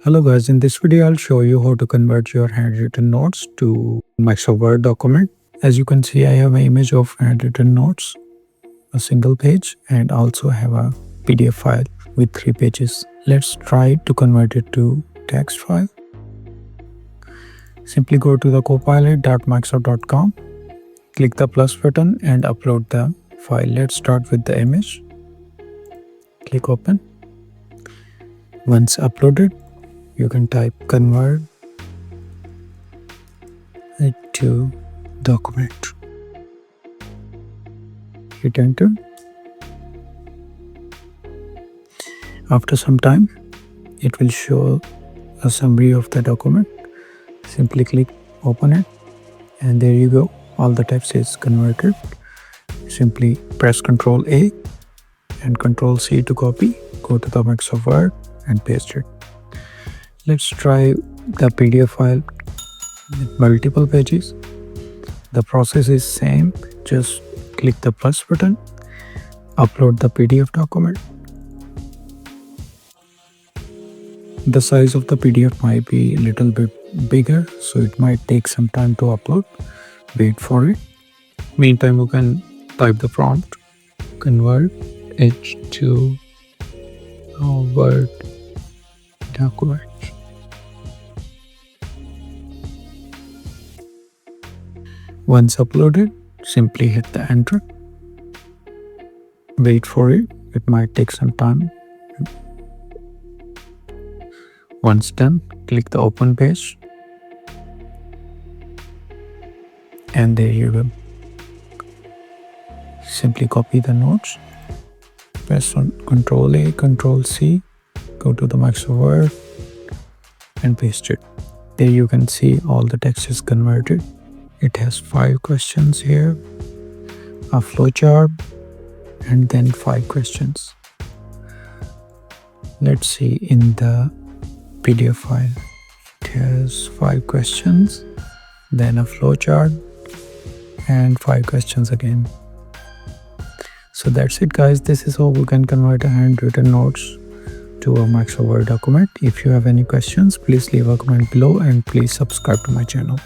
Hello guys, in this video I'll show you how to convert your handwritten notes to Microsoft Word document. As you can see, I have an image of handwritten notes, a single page, and also have a PDF file with 3 pages. Let's try to convert it to text file. Simply go to the copilot.microsoft.com, click the plus button and upload the file. Let's start with the image. Click open. Once uploaded, you can type convert it to document. Hit enter. After some time, it will show a summary of the document. Simply click open it, and there you go. All the text is converted. Simply press Ctrl A and Ctrl C to copy. Go to the Microsoft Word and paste it. Let's try the PDF file with multiple pages. The process is same. Just click the plus button, upload the PDF document. The size of the PDF might be a little bit bigger, so it might take some time to upload. Wait for it. Meantime, you can type the prompt, convert it to a Word document. Once uploaded, simply hit the enter. Wait for it. It might take some time. Once done, click the open page. And there you go. Simply copy the notes. Press on Ctrl A, Ctrl C. Go to the Microsoft Word and paste it. There you can see all the text is converted. It has 5 questions here, a flowchart, and then 5 questions. Let's see in the PDF file. It has 5 questions, then a flowchart, and 5 questions again. So that's it guys. This is how we can convert a handwritten notes to a Microsoft Word document. If you have any questions, please leave a comment below and please subscribe to my channel.